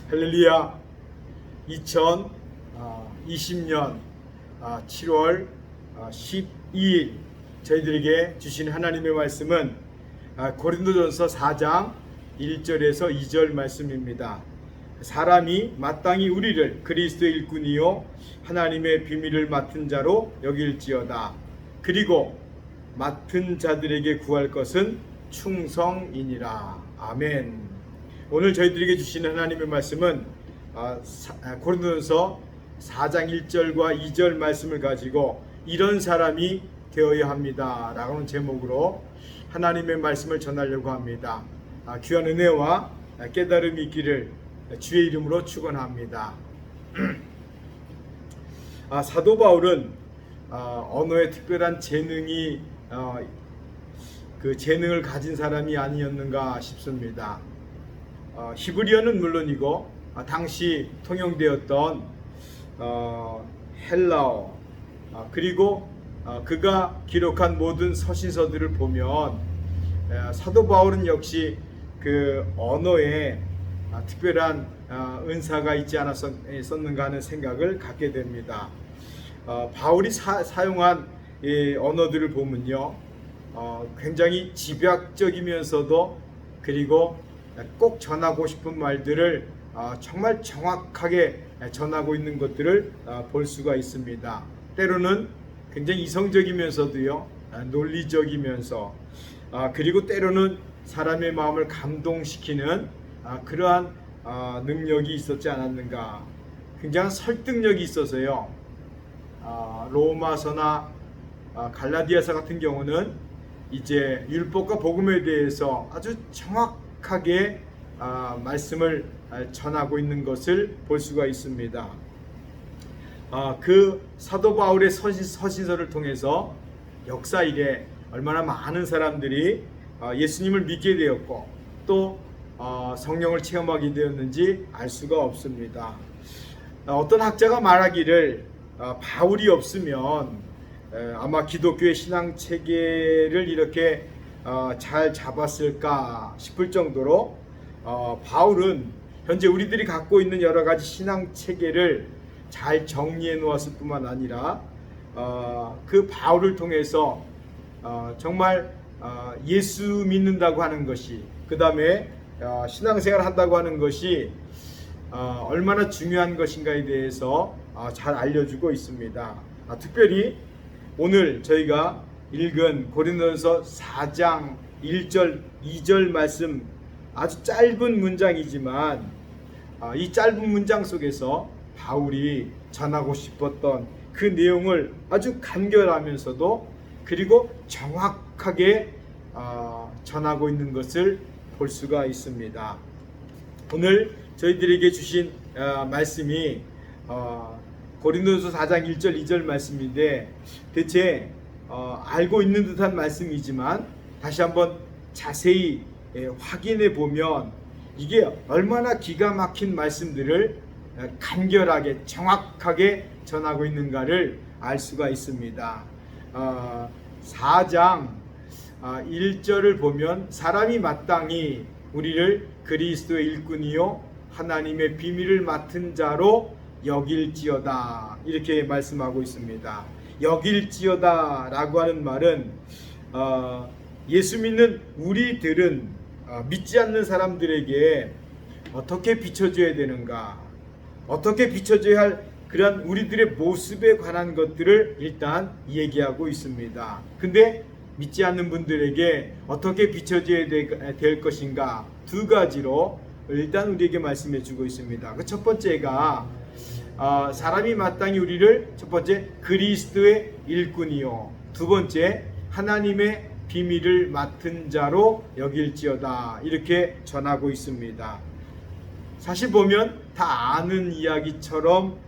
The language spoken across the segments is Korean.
할렐루야. 2020년 7월 12일 저희들에게 주신 하나님의 말씀은 고린도전서 4장 1절에서 2절 말씀입니다. 사람이 마땅히 우리를 그리스도의 일꾼이요 하나님의 비밀을 맡은 자로 여길지어다. 그리고 맡은 자들에게 구할 것은 충성이니라. 아멘. 오늘 저희들에게 주시는 하나님의 말씀은 고린도전서 4장 1절과 2절 말씀을 가지고 이런 사람이 되어야 합니다 라는 제목으로 하나님의 말씀을 전하려고 합니다. 귀한 은혜와 깨달음이 있기를 주의 이름으로 축원합니다. 사도 바울은 언어에 특별한 재능이 그 재능을 가진 사람이 아니었는가 싶습니다. 히브리어는 물론이고 당시 통용되었던 헬라어 그리고 그가 기록한 모든 서신서들을 보면 사도 바울은 역시 그 언어에 특별한 은사가 있지 않았었는가 하는 생각을 갖게 됩니다. 바울이 사용한 이 언어들을 보면요, 굉장히 집약적이면서도 그리고 꼭 전하고 싶은 말들을 정말 정확하게 전하고 있는 것들을 볼 수가 있습니다. 때로는 굉장히 이성적이면서도요, 논리적이면서 그리고 때로는 사람의 마음을 감동시키는 그러한 능력이 있었지 않았는가. 굉장한 설득력이 있어서요, 로마서나 갈라디아서 같은 경우는 이제 율법과 복음에 대해서 아주 정확하게 말씀을 전하고 있는 것을 볼 수가 있습니다. 그 사도 바울의 서신서를 통해서 역사 이래 얼마나 많은 사람들이 예수님을 믿게 되었고 또 성령을 체험하게 되었는지 알 수가 없습니다. 어떤 학자가 말하기를 바울이 없으면 아마 기독교의 신앙 체계를 이렇게 잘 잡았을까 싶을 정도로 바울은 현재 우리들이 갖고 있는 여러 가지 신앙 체계를 잘 정리해 놓았을 뿐만 아니라 그 바울을 통해서 정말 예수 믿는다고 하는 것이, 그 다음에 신앙생활 한다고 하는 것이 얼마나 중요한 것인가에 대해서 잘 알려주고 있습니다. 특별히 오늘 저희가 읽은 고린도전서 4장 1절 2절 말씀, 아주 짧은 문장이지만 이 짧은 문장 속에서 바울이 전하고 싶었던 그 내용을 아주 간결하면서도 그리고 정확하게 전하고 있는 것을 볼 수가 있습니다. 오늘 저희들에게 주신 말씀이 고린도전서 4장 1절 2절 말씀인데 대체 알고 있는 듯한 말씀이지만 다시 한번 자세히 확인해 보면 이게 얼마나 기가 막힌 말씀들을 간결하게 정확하게 전하고 있는가를 알 수가 있습니다. 4장 1절을 보면 사람이 마땅히 우리를 그리스도의 일꾼이요 하나님의 비밀을 맡은 자로 여길지어다 이렇게 말씀하고 있습니다. 여길지어다 라고 하는 말은 예수 믿는 우리들은 믿지 않는 사람들에게 어떻게 비춰줘야 되는가, 어떻게 비춰줘야 할 그런 우리들의 모습에 관한 것들을 일단 얘기하고 있습니다. 근데 믿지 않는 분들에게 어떻게 비춰줘야 될 것인가, 두 가지로 일단 우리에게 말씀해 주고 있습니다. 그 첫 번째가 사람이 마땅히 우리를 첫 번째 그리스도의 일꾼이요, 두 번째 하나님의 비밀을 맡은 자로 여길지어다 이렇게 전하고 있습니다. 사실 보면 다 아는 이야기처럼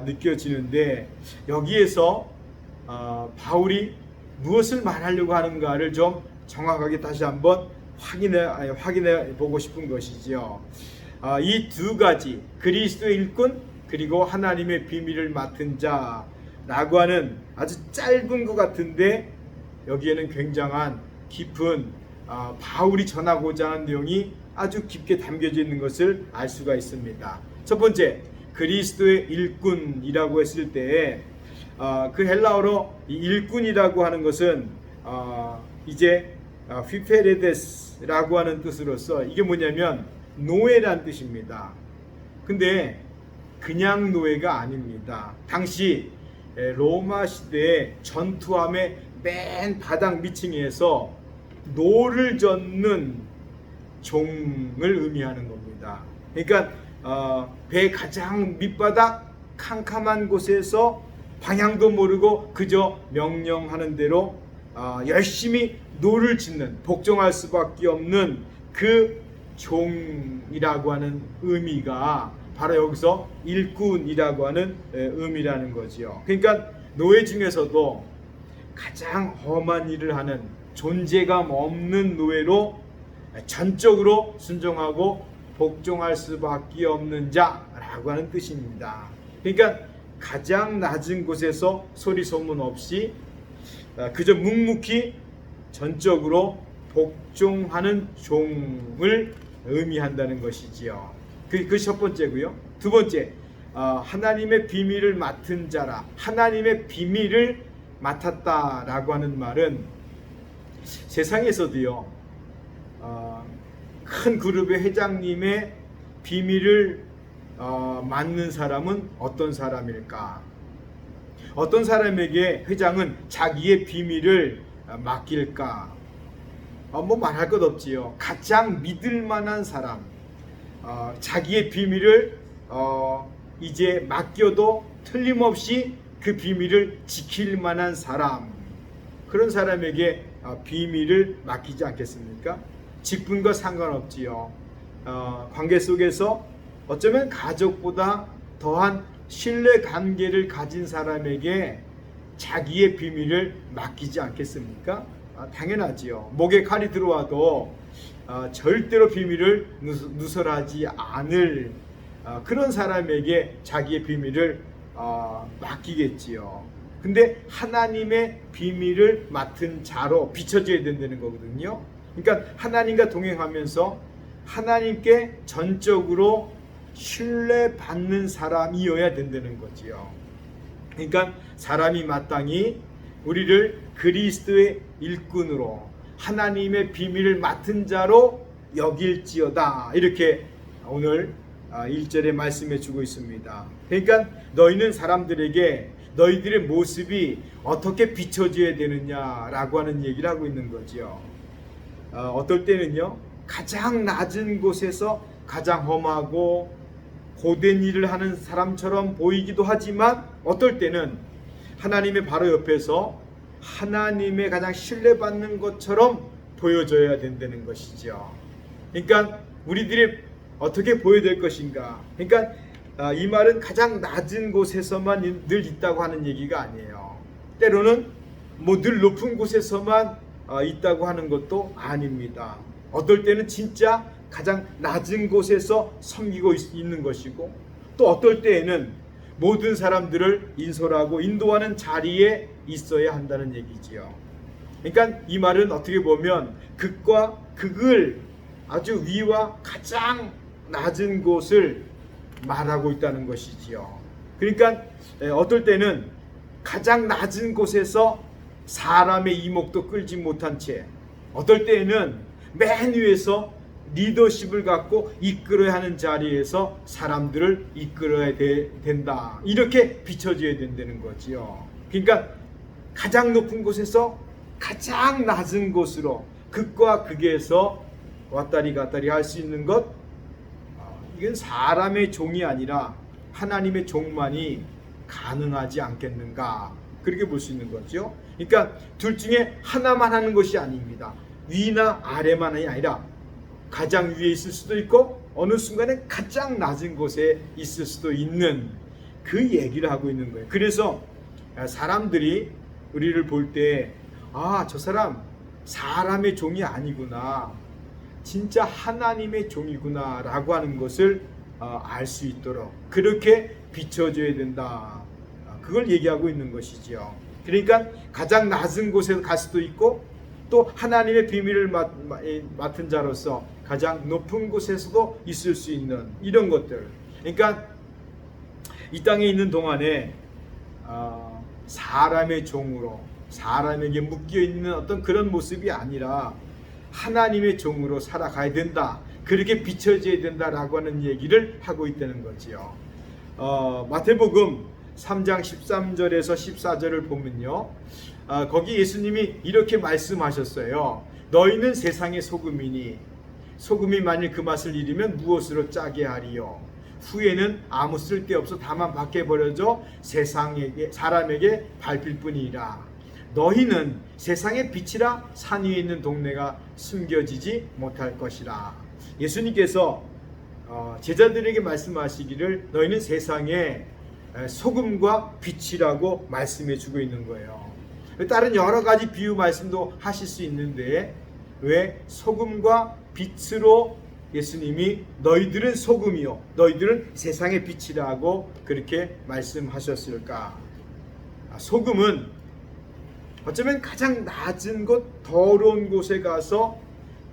느껴지는데 여기에서 바울이 무엇을 말하려고 하는가를 좀 정확하게 다시 한번 확인해 보고 싶은 것이죠. 이 두 가지, 그리스도의 일꾼 그리고 하나님의 비밀을 맡은 자라고 하는 아주 짧은 것 같은데 여기에는 굉장한 깊은 바울이 전하고자 하는 내용이 아주 깊게 담겨져 있는 것을 알 수가 있습니다. 첫 번째, 그리스도의 일꾼이라고 했을 때 그 헬라어로 이 일꾼이라고 하는 것은 이제 휘페레데스라고 하는 뜻으로서 이게 뭐냐면 노예란 뜻입니다. 근데 그냥 노예가 아닙니다. 당시 로마 시대의 전투함의 맨 바닥 미층에서 노를 젓는 종을 의미하는 겁니다. 그러니까 배 가장 밑바닥 캄캄한 곳에서 방향도 모르고 그저 명령하는 대로 열심히 노를 짓는, 복종할 수밖에 없는 그 종이라고 하는 의미가 바로 여기서 일꾼이라고 하는 의미라는 거지요. 그러니까 노예 중에서도 가장 험한 일을 하는 존재감 없는 노예로 전적으로 순종하고 복종할 수밖에 없는 자라고 하는 뜻입니다. 그러니까 가장 낮은 곳에서 소리 소문 없이 그저 묵묵히 전적으로 복종하는 종을 의미한다는 것이지요. 그 첫 번째고요. 두 번째, 하나님의 비밀을 맡은 자라. 하나님의 비밀을 맡았다라고 하는 말은 세상에서도요, 큰 그룹의 회장님의 비밀을 맡는 사람은 어떤 사람일까? 어떤 사람에게 회장은 자기의 비밀을 맡길까? 뭐 말할 것 없지요. 가장 믿을 만한 사람, 자기의 비밀을 이제 맡겨도 틀림없이 그 비밀을 지킬 만한 사람, 그런 사람에게 비밀을 맡기지 않겠습니까? 직분과 상관없지요. 관계 속에서 어쩌면 가족보다 더한 신뢰 관계를 가진 사람에게 자기의 비밀을 맡기지 않겠습니까? 당연하지요. 목에 칼이 들어와도 절대로 비밀을 누설하지 않을 그런 사람에게 자기의 비밀을 맡기겠지요. 근데 하나님의 비밀을 맡은 자로 비춰져야 된다는 거거든요. 그러니까 하나님과 동행하면서 하나님께 전적으로 신뢰받는 사람이어야 된다는 거지요. 그러니까 사람이 마땅히 우리를 그리스도의 일꾼으로 하나님의 비밀을 맡은 자로 여길지어다, 이렇게 오늘 1절에 말씀해 주고 있습니다. 그러니까 너희는 사람들에게 너희들의 모습이 어떻게 비춰져야 되느냐라고 하는 얘기를 하고 있는 거죠. 어떨 때는요, 가장 낮은 곳에서 가장 험하고 고된 일을 하는 사람처럼 보이기도 하지만 어떨 때는 하나님의 바로 옆에서 하나님의 가장 신뢰받는 것처럼 보여줘야 된다는 것이죠. 그러니까 우리들이 어떻게 보여야 될 것인가? 그러니까 이 말은 가장 낮은 곳에서만 늘 있다고 하는 얘기가 아니에요. 때로는 뭐 늘 높은 곳에서만 있다고 하는 것도 아닙니다. 어떨 때는 진짜 가장 낮은 곳에서 섬기고 있는 것이고, 또 어떨 때에는 모든 사람들을 인솔하고 인도하는 자리에 있어야 한다는 얘기지요. 그러니까 이 말은 어떻게 보면 극과 극을, 아주 위와 가장 낮은 곳을 말하고 있다는 것이지요. 그러니까 어떨 때는 가장 낮은 곳에서 사람의 이목도 끌지 못한 채, 어떨 때에는 맨 위에서 리더십을 갖고 이끌어야 하는 자리에서 사람들을 이끌어야 된다, 이렇게 비춰져야 된다는 거지요. 그러니까 가장 높은 곳에서 가장 낮은 곳으로, 극과 극에서 왔다리 갔다리 할 수 있는 것, 이건 사람의 종이 아니라 하나님의 종만이 가능하지 않겠는가, 그렇게 볼 수 있는 거죠. 그러니까 둘 중에 하나만 하는 것이 아닙니다. 위나 아래만이 아니라 가장 위에 있을 수도 있고 어느 순간에 가장 낮은 곳에 있을 수도 있는 그 얘기를 하고 있는 거예요. 그래서 사람들이 우리를 볼 때 저 사람 사람의 종이 아니구나, 진짜 하나님의 종이구나 라고 하는 것을 알 수 있도록 그렇게 비춰줘야 된다, 그걸 얘기하고 있는 것이지요. 그러니까 가장 낮은 곳에 갈 수도 있고 또 하나님의 비밀을 맡은 자로서 가장 높은 곳에서도 있을 수 있는 이런 것들. 그러니까 이 땅에 있는 동안에 사람의 종으로 사람에게 묶여 있는 어떤 그런 모습이 아니라 하나님의 종으로 살아가야 된다. 그렇게 비춰져야 된다라고 하는 얘기를 하고 있다는 거지요. 마태복음 3장 13절에서 14절을 보면요, 거기 예수님이 이렇게 말씀하셨어요. 너희는 세상의 소금이니 소금이 만일 그 맛을 잃으면 무엇으로 짜게 하리요? 후에는 아무 쓸데없어 다만 밖에 버려져 사람에게 밟힐 뿐이라. 너희는 세상의 빛이라 산 위에 있는 동네가 숨겨지지 못할 것이라. 예수님께서 제자들에게 말씀하시기를 너희는 세상의 소금과 빛이라고 말씀해 주고 있는 거예요. 다른 여러 가지 비유 말씀도 하실 수 있는데 왜 소금과 빛으로 예수님이 너희들은 소금이요 너희들은 세상의 빛이라고 그렇게 말씀하셨을까? 소금은 어쩌면 가장 낮은 곳, 더러운 곳에 가서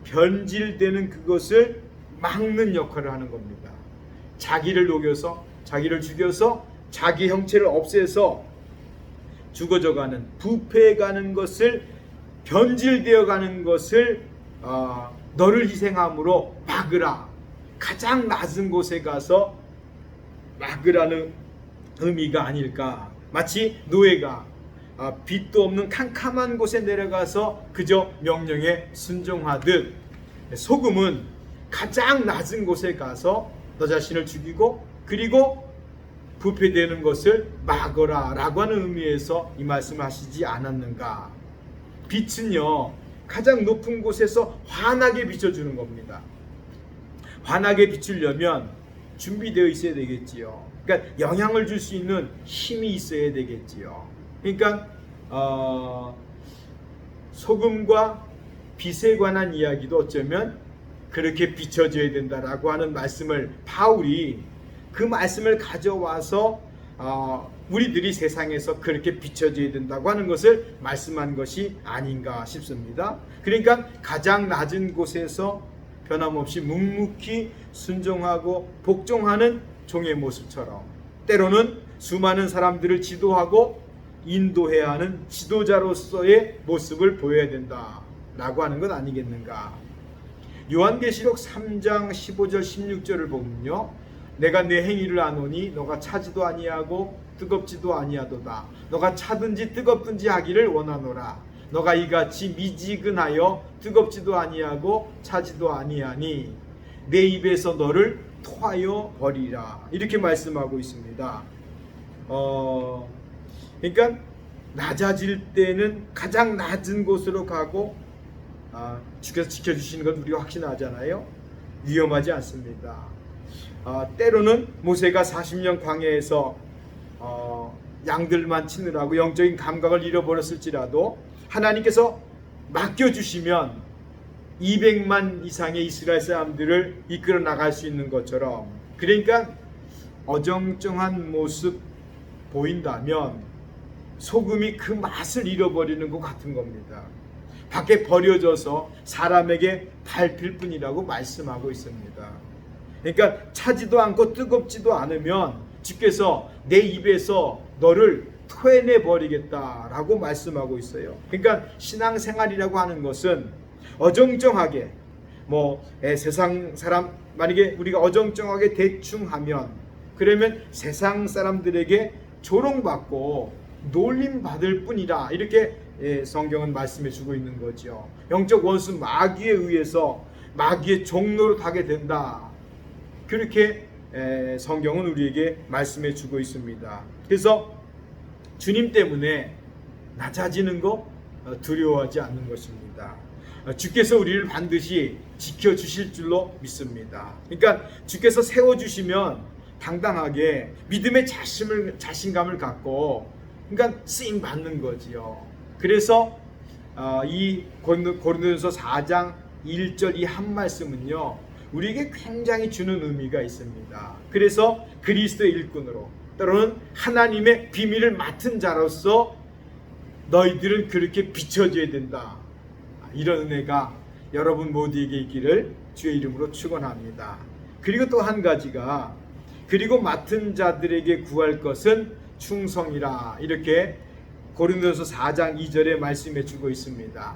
변질되는 그것을 막는 역할을 하는 겁니다. 자기를 녹여서, 자기를 죽여서, 자기 형체를 없애서 죽어져가는, 부패해가는 것을, 변질되어가는 것을 너를 희생함으로 막으라. 가장 낮은 곳에 가서 막으라는 의미가 아닐까. 마치 노예가 빛도 없는 캄캄한 곳에 내려가서 그저 명령에 순종하듯 소금은 가장 낮은 곳에 가서 너 자신을 죽이고 그리고 부패되는 것을 막어라 라고 하는 의미에서 이 말씀을 하시지 않았는가. 빛은요 가장 높은 곳에서 환하게 비춰주는 겁니다. 환하게 비추려면 준비되어 있어야 되겠지요. 그러니까 영향을 줄 수 있는 힘이 있어야 되겠지요. 그러니까 소금과 빛에 관한 이야기도 어쩌면 그렇게 비춰져야 된다라고 하는 말씀을 바울이 그 말씀을 가져와서 우리들이 세상에서 그렇게 비춰져야 된다고 하는 것을 말씀한 것이 아닌가 싶습니다. 그러니까 가장 낮은 곳에서 변함없이 묵묵히 순종하고 복종하는 종의 모습처럼 때로는 수많은 사람들을 지도하고 인도해야 하는 지도자로서의 모습을 보여야 된다라고 하는 것 아니겠는가. 요한계시록 3장 15절 16절을 보면요, 내가 내 행위를 아노니 너가 차지도 아니하고 뜨겁지도 아니하도다. 너가 차든지 뜨겁든지 하기를 원하노라. 너가 이같이 미지근하여 뜨겁지도 아니하고 차지도 아니하니 내 입에서 너를 토하여 버리라. 이렇게 말씀하고 있습니다. 그러니까 낮아질 때는 가장 낮은 곳으로 가고 주께서 지켜주시는 건 우리가 확신하잖아요. 위험하지 않습니다. 때로는 모세가 40년 광야에서 양들만 치느라고 영적인 감각을 잃어버렸을지라도 하나님께서 맡겨주시면 200만 이상의 이스라엘 사람들을 이끌어 나갈 수 있는 것처럼, 그러니까 어정쩡한 모습 보인다면 소금이 그 맛을 잃어버리는 것 같은 겁니다. 밖에 버려져서 사람에게 밟힐 뿐이라고 말씀하고 있습니다. 그러니까 차지도 않고 뜨겁지도 않으면 주께서 내 입에서 너를 토해내 버리겠다라고 말씀하고 있어요. 그러니까 신앙생활이라고 하는 것은 어정쩡하게 세상 사람 만약에 우리가 어정쩡하게 대충 하면 그러면 세상 사람들에게 조롱받고 놀림받을 뿐이라 이렇게 성경은 말씀해 주고 있는 거죠. 영적 원수 마귀에 의해서 마귀의 종로로 가게 된다. 그렇게 성경은 우리에게 말씀해 주고 있습니다. 그래서 주님 때문에 낮아지는 거 두려워하지 않는 것입니다. 주께서 우리를 반드시 지켜주실 줄로 믿습니다. 그러니까 주께서 세워주시면 당당하게 믿음의 자신감을 갖고 그러니까 쓰임 받는 거지요. 그래서 이 고린도전서 4장 1절 이 한 말씀은요 우리에게 굉장히 주는 의미가 있습니다. 그래서 그리스도의 일꾼으로 때로는 하나님의 비밀을 맡은 자로서 너희들은 그렇게 비춰져야 된다. 이런 은혜가 여러분 모두에게 있기를 주의 이름으로 축원합니다. 그리고 또 한 가지가 그리고 맡은 자들에게 구할 것은 충성이라 이렇게 고린도서 4장 2절에 말씀해 주고 있습니다.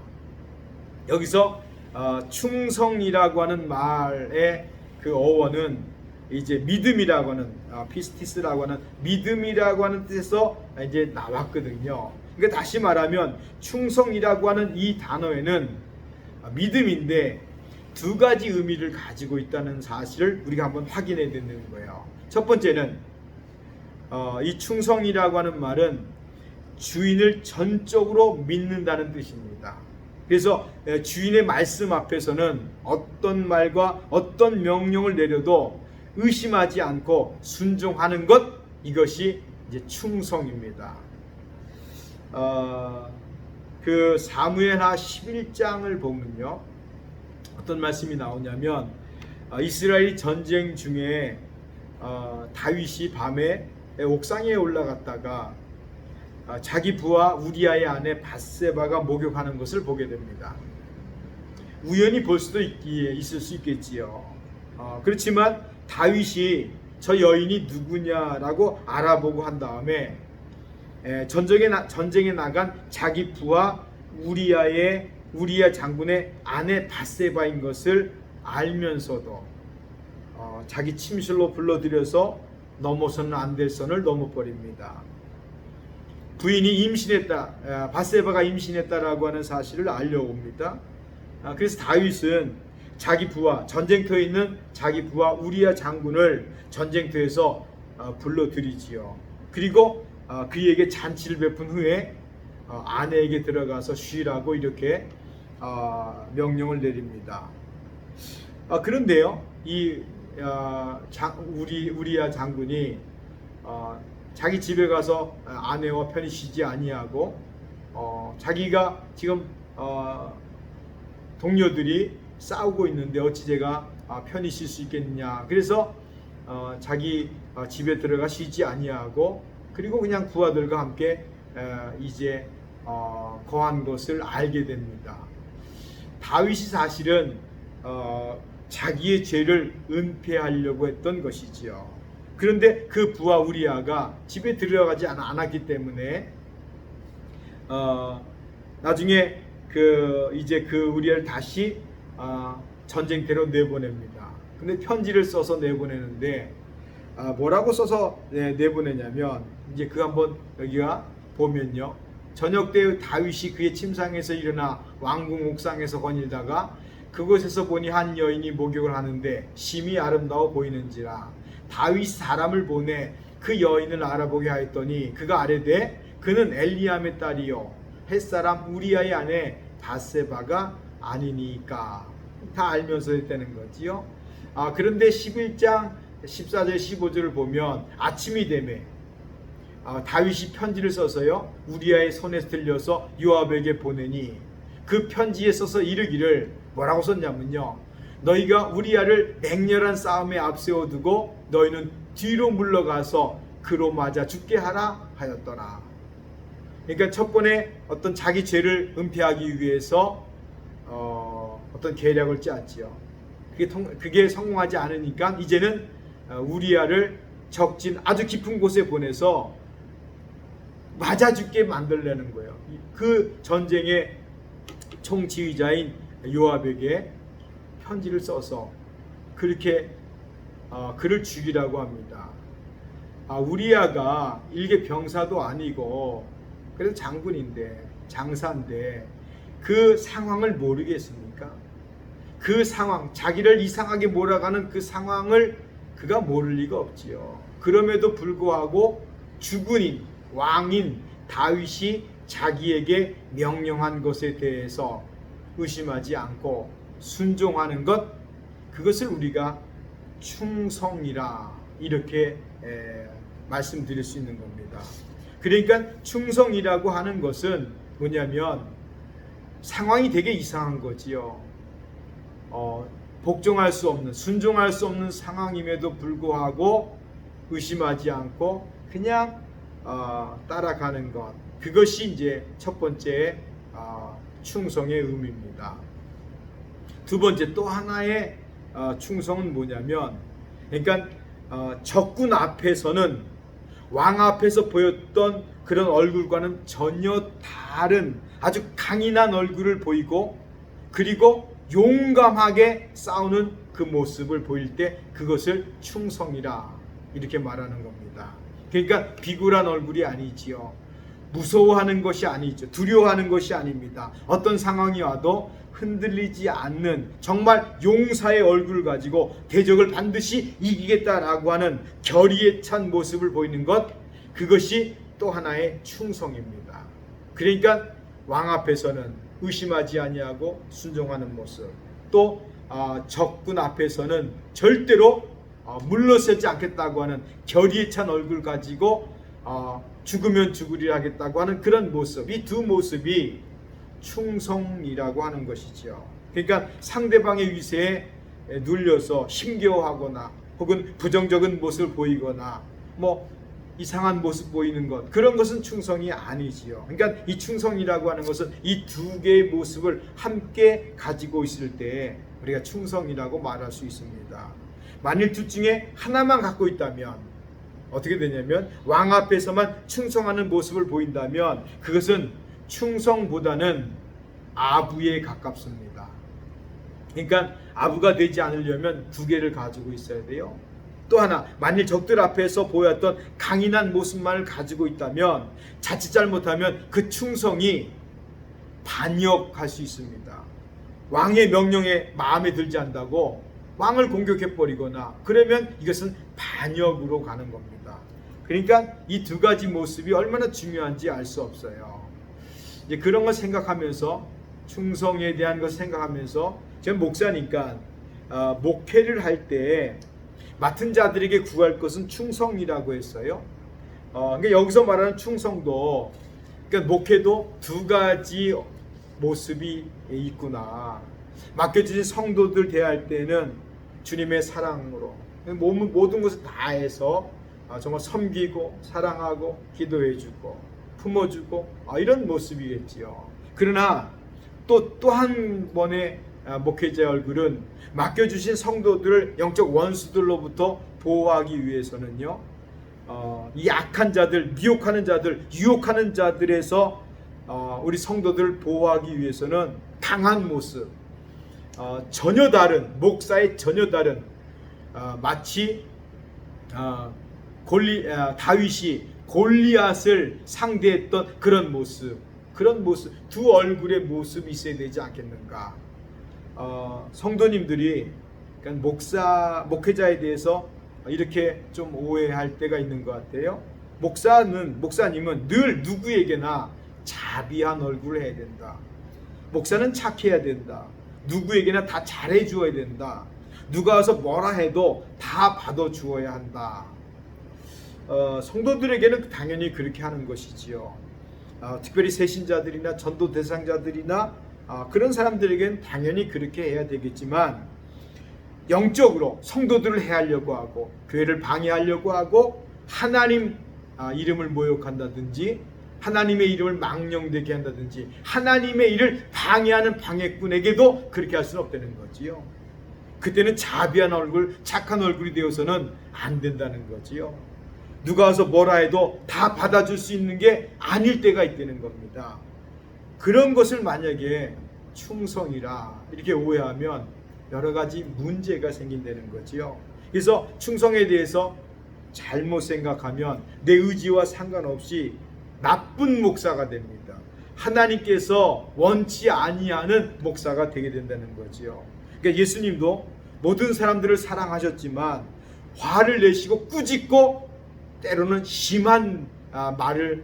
여기서 충성이라고 하는 말의 그 어원은 이제 믿음이라고 하는 피스티스라고 하는 믿음이라고 하는 뜻에서 이제 나왔거든요. 그러니까 다시 말하면 충성이라고 하는 이 단어에는 믿음인데 두 가지 의미를 가지고 있다는 사실을 우리가 한번 확인해야 되는 거예요. 첫 번째는 이 충성이라고 하는 말은 주인을 전적으로 믿는다는 뜻입니다. 그래서 주인의 말씀 앞에서는 어떤 말과 어떤 명령을 내려도 의심하지 않고 순종하는 것, 이것이 이제 충성입니다. 그 사무엘하 11장을 보면요, 어떤 말씀이 나오냐면 이스라엘 전쟁 중에 다윗이 밤에 옥상에 올라갔다가 자기 부하 우리아의 아내 밧세바가 목욕하는 것을 보게 됩니다. 우연히 볼 수도 있을 수 있겠지요. 그렇지만 다윗이 저 여인이 누구냐라고 알아보고 한 다음에 전쟁에 나간 자기 부하 우리아 장군의 아내 밧세바인 것을 알면서도 자기 침실로 불러들여서 넘어서는 안 될 선을 넘어버립니다. 부인이 임신했다, 밧세바가 임신했다라고 하는 사실을 알려옵니다. 그래서 다윗은 자기 부하, 전쟁터에 있는 자기 부하 우리아 장군을 전쟁터에서 불러들이지요. 그리고 그에게 잔치를 베푼 후에 아내에게 들어가서 쉬라고 이렇게 명령을 내립니다. 그런데요, 이 우리아 장군이 자기 집에 가서 아내와 편히 쉬지 아니하고 자기가 지금 동료들이 싸우고 있는데 어찌 제가 편히 쉴 수 있겠느냐, 그래서 자기 집에 들어가 쉬지 아니하고 그리고 그냥 부하들과 함께 이제 거한 것을 알게 됩니다. 다윗이 사실은 자기의 죄를 은폐하려고 했던 것이지요. 그런데 그 부하 우리아가 집에 들어가지 않았기 때문에 나중에 이제 그 우리아를 다시 전쟁터로 내보냅니다. 근데 편지를 써서 내보내는데 뭐라고 써서 내보내냐면 이제 그 한번 여기가 보면요, 저녁 때 다윗이 그의 침상에서 일어나 왕궁 옥상에서 거닐다가 그곳에서 보니 한 여인이 목욕을 하는데 심히 아름다워 보이는지라 다윗이 사람을 보내 그 여인을 알아보게 하였더니 그가 아뢰되 그는 엘리암의 딸이요 햇사람 우리아의 아내 밧세바가 아니니까. 다 알면서 했다는 거지요. 그런데 11장 14절 15절을 보면 아침이 되매 다윗이 편지를 써서요 우리아의 손에 들려서 요압에게 보내니 그 편지에 써서 이르기를 뭐라고 썼냐면요, 너희가 우리아를 맹렬한 싸움에 앞세워 두고 너희는 뒤로 물러가서 그로 맞아 죽게 하라 하였더라. 그러니까 첫 번에 어떤 자기 죄를 은폐하기 위해서 어떤 계략을 짰지요. 그게 성공하지 않으니까 이제는 우리아를 적진 아주 깊은 곳에 보내서 맞아 죽게 만들려는 거예요. 그 전쟁의 총지휘자인 요압에게 편지를 써서 그렇게 그를 죽이라고 합니다. 우리아가 일개 병사도 아니고 그래도 장군인데 장사인데 그 상황을 모르겠습니까? 그 상황, 자기를 이상하게 몰아가는 그 상황을 그가 모를 리가 없지요. 그럼에도 불구하고 주군인 왕인 다윗이 자기에게 명령한 것에 대해서 의심하지 않고 순종하는 것, 그것을 우리가 충성이라 이렇게 말씀드릴 수 있는 겁니다. 그러니까 충성이라고 하는 것은 뭐냐면 상황이 되게 이상한 거지요. 복종할 수 없는, 순종할 수 없는 상황임에도 불구하고 의심하지 않고 그냥 따라가는 것, 그것이 이제 첫 번째 충성의 의미입니다. 두 번째 또 하나의 충성은 뭐냐면, 그러니까 적군 앞에서는 왕 앞에서 보였던 그런 얼굴과는 전혀 다른 아주 강인한 얼굴을 보이고, 그리고 용감하게 싸우는 그 모습을 보일 때 그것을 충성이라 이렇게 말하는 겁니다. 그러니까 비굴한 얼굴이 아니지요. 무서워하는 것이 아니죠. 두려워하는 것이 아닙니다. 어떤 상황이 와도 흔들리지 않는 정말 용사의 얼굴을 가지고 대적을 반드시 이기겠다라고 하는 결의에 찬 모습을 보이는 것, 그것이 또 하나의 충성입니다. 그러니까 왕 앞에서는 의심하지 아니하고 순종하는 모습, 또 적군 앞에서는 절대로 물러서지 않겠다고 하는 결의에 찬 얼굴 가지고 죽으면 죽으리라 하겠다고 하는 그런 모습, 이 두 모습이 충성이라고 하는 것이죠. 그러니까 상대방의 위세에 눌려서 힘겨워하거나 혹은 부정적인 모습을 보이거나 뭐 이상한 모습 보이는 것, 그런 것은 충성이 아니지요. 그러니까 이 충성이라고 하는 것은 이 두 개의 모습을 함께 가지고 있을 때 우리가 충성이라고 말할 수 있습니다. 만일 둘 중에 하나만 갖고 있다면 어떻게 되냐면, 왕 앞에서만 충성하는 모습을 보인다면 그것은 충성보다는 아부에 가깝습니다. 그러니까 아부가 되지 않으려면 두 개를 가지고 있어야 돼요. 또 하나, 만일 적들 앞에서 보였던 강인한 모습만을 가지고 있다면 자칫 잘못하면 그 충성이 반역할 수 있습니다. 왕의 명령에 마음에 들지 않는다고 왕을 공격해버리거나 그러면 이것은 반역으로 가는 겁니다. 그러니까 이 두 가지 모습이 얼마나 중요한지 알 수 없어요. 이제 그런 걸 생각하면서, 충성에 대한 것을 생각하면서, 저는 목사니까 목회를 할 때 맡은 자들에게 구할 것은 충성이라고 했어요. 그러니까 여기서 말하는 충성도, 그러니까 목회도 두 가지 모습이 있구나. 맡겨주신 성도들 대할 때는 주님의 사랑으로 모든 것을 다해서 정말 섬기고 사랑하고 기도해주고 품어주고 이런 모습이겠지요. 그러나 또 한 번의 목회자의 얼굴은 맡겨주신 성도들을 영적 원수들로부터 보호하기 위해서는요, 이 악한 자들, 미혹하는 자들, 유혹하는 자들에서 우리 성도들을 보호하기 위해서는 강한 모습, 전혀 다른, 목사의 전혀 다른, 마치 다윗이 골리앗을 상대했던 그런 모습, 두 얼굴의 모습이 있어야 되지 않겠는가. 성도님들이 그러니까 목회자에 대해서 이렇게 좀 오해할 때가 있는 것 같아요. 목사님은 늘 누구에게나 자비한 얼굴을 해야 된다. 목사는 착해야 된다. 누구에게나 다 잘해 주어야 된다. 누가 와서 뭐라 해도 다 받아주어야 한다. 성도들에게는 당연히 그렇게 하는 것이지요. 특별히 새신자들이나 전도 대상자들이나 그런 사람들에게는 당연히 그렇게 해야 되겠지만, 영적으로 성도들을 해하려고 하고 교회를 방해하려고 하고 하나님 이름을 모욕한다든지 하나님의 이름을 망령되게 한다든지 하나님의 일을 방해하는 방해꾼에게도 그렇게 할 수는 없다는 거지요. 그때는 자비한 얼굴, 착한 얼굴이 되어서는 안 된다는 거지요. 누가 와서 뭐라 해도 다 받아줄 수 있는 게 아닐 때가 있다는 겁니다. 그런 것을 만약에 충성이라 이렇게 오해하면 여러 가지 문제가 생긴다는 거지요. 그래서 충성에 대해서 잘못 생각하면 내 의지와 상관없이 나쁜 목사가 됩니다. 하나님께서 원치 아니하는 목사가 되게 된다는 거지요. 그러니까 예수님도 모든 사람들을 사랑하셨지만 화를 내시고 꾸짖고 때로는 심한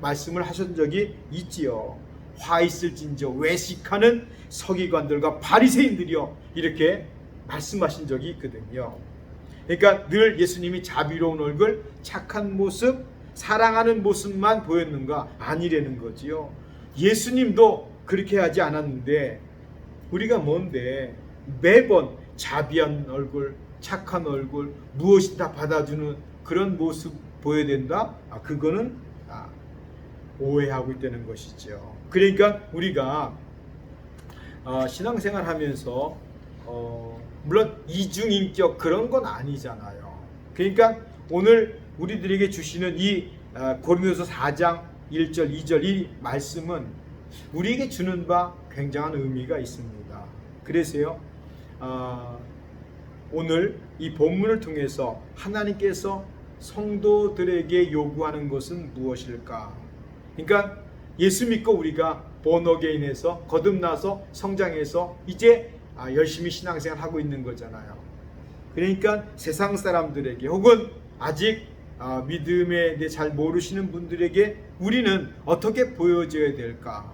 말씀을 하신 적이 있지요. 화 있을진저 외식하는 서기관들과 바리새인들이여, 이렇게 말씀하신 적이 있거든요. 그러니까 늘 예수님이 자비로운 얼굴, 착한 모습, 사랑하는 모습만 보였는가? 아니라는 거지요. 예수님도 그렇게 하지 않았는데 우리가 뭔데 매번 자비한 얼굴, 착한 얼굴, 무엇이 다 받아주는 그런 모습 보여야 된다? 그거는 오해하고 있다는 것이죠. 그러니까 우리가 신앙생활 하면서 물론 이중인격 그런 건 아니잖아요. 그러니까 오늘 우리들에게 주시는 이 고린도서 4장 1절 2절 이 말씀은 우리에게 주는 바 굉장한 의미가 있습니다. 그래서요 오늘 이 본문을 통해서 하나님께서 성도들에게 요구하는 것은 무엇일까? 그러니까 예수 믿고 우리가 본어게인해서 거듭나서 성장해서 이제 열심히 신앙생활 하고 있는 거잖아요. 그러니까 세상 사람들에게 혹은 아직 믿음에 대해 잘 모르시는 분들에게 우리는 어떻게 보여줘야 될까?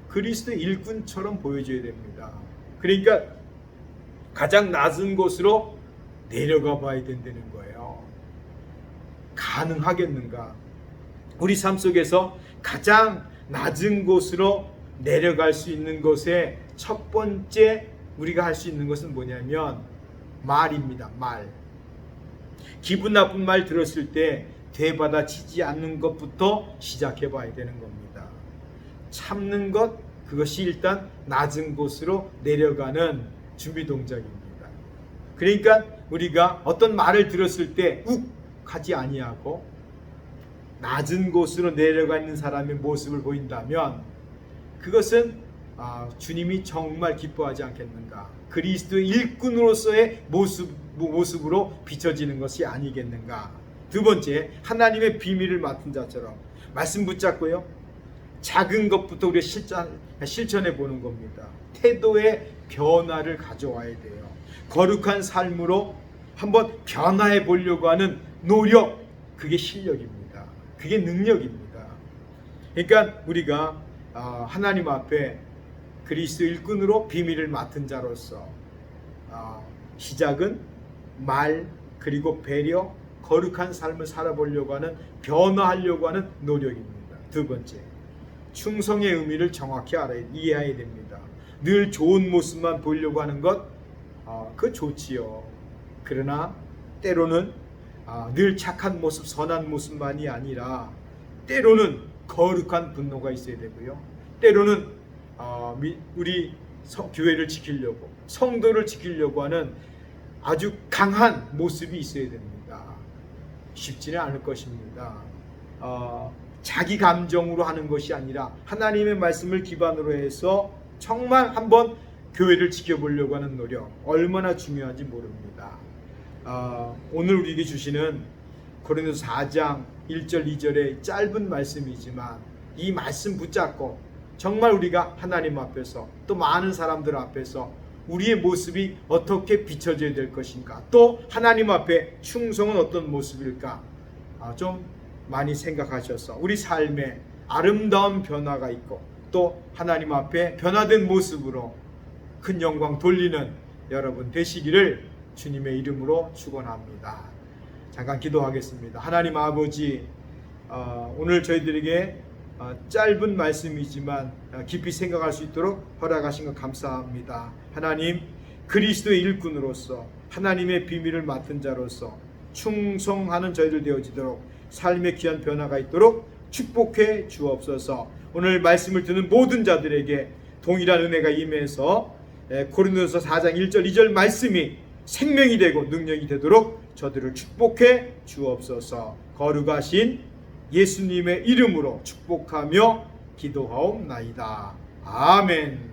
그리스도의 일꾼처럼 보여줘야 됩니다. 그러니까 가장 낮은 곳으로 내려가 봐야 된다는 거예요. 가능하겠는가? 우리 삶 속에서 가장 낮은 곳으로 내려갈 수 있는 것의 첫 번째 우리가 할 수 있는 것은 뭐냐면 말입니다. 말. 기분 나쁜 말 들었을 때 되받아치지 않는 것부터 시작해 봐야 되는 겁니다. 참는 것, 그것이 일단 낮은 곳으로 내려가는 준비 동작입니다. 그러니까 우리가 어떤 말을 들었을 때 욱 하지 아니하고 낮은 곳으로 내려가 있는 사람의 모습을 보인다면 그것은 주님이 정말 기뻐하지 않겠는가? 그리스도의 일꾼으로서의 모습으로 비춰지는 것이 아니겠는가? 두 번째, 하나님의 비밀을 맡은 자처럼 말씀 붙잡고요. 작은 것부터 우리가 실천해 보는 겁니다. 태도의 변화를 가져와야 돼요. 거룩한 삶으로 한번 변화해 보려고 하는 노력, 그게 실력입니다. 그게 능력입니다. 그러니까 우리가 하나님 앞에 그리스도 일꾼으로 비밀을 맡은 자로서 시작은 말 그리고 배려, 거룩한 삶을 살아보려고 하는 변화하려고 하는 노력입니다. 두 번째, 충성의 의미를 정확히 이해해야 됩니다. 늘 좋은 모습만 보려고 하는 것, 그거 좋지요. 그러나 때로는 늘 착한 모습, 선한 모습만이 아니라 때로는 거룩한 분노가 있어야 되고요. 때로는 우리 교회를 지키려고, 성도를 지키려고 하는 아주 강한 모습이 있어야 됩니다. 쉽지는 않을 것입니다. 자기 감정으로 하는 것이 아니라 하나님의 말씀을 기반으로 해서 정말 한번 교회를 지켜보려고 하는 노력, 얼마나 중요한지 모릅니다. 오늘 우리에게 주시는 고린도서 4장 1절 2절의 짧은 말씀이지만 이 말씀 붙잡고 정말 우리가 하나님 앞에서 또 많은 사람들 앞에서 우리의 모습이 어떻게 비춰져야 될 것인가, 또 하나님 앞에 충성은 어떤 모습일까, 좀 많이 생각하셔서 우리 삶에 아름다운 변화가 있고 또 하나님 앞에 변화된 모습으로 큰 영광 돌리는 여러분 되시기를 주님의 이름으로 축원합니다. 잠깐 기도하겠습니다. 하나님 아버지, 오늘 저희들에게 짧은 말씀이지만 깊이 생각할 수 있도록 허락하신 것 감사합니다. 하나님, 그리스도의 일꾼으로서 하나님의 비밀을 맡은 자로서 충성하는 저희들 되어지도록 삶의 귀한 변화가 있도록 축복해 주옵소서. 오늘 말씀을 듣는 모든 자들에게 동일한 은혜가 임해서 고린도서 4장 1절 2절 말씀이 생명이 되고 능력이 되도록 저들을 축복해 주옵소서. 거룩하신 예수님의 이름으로 축복하며 기도하옵나이다. 아멘.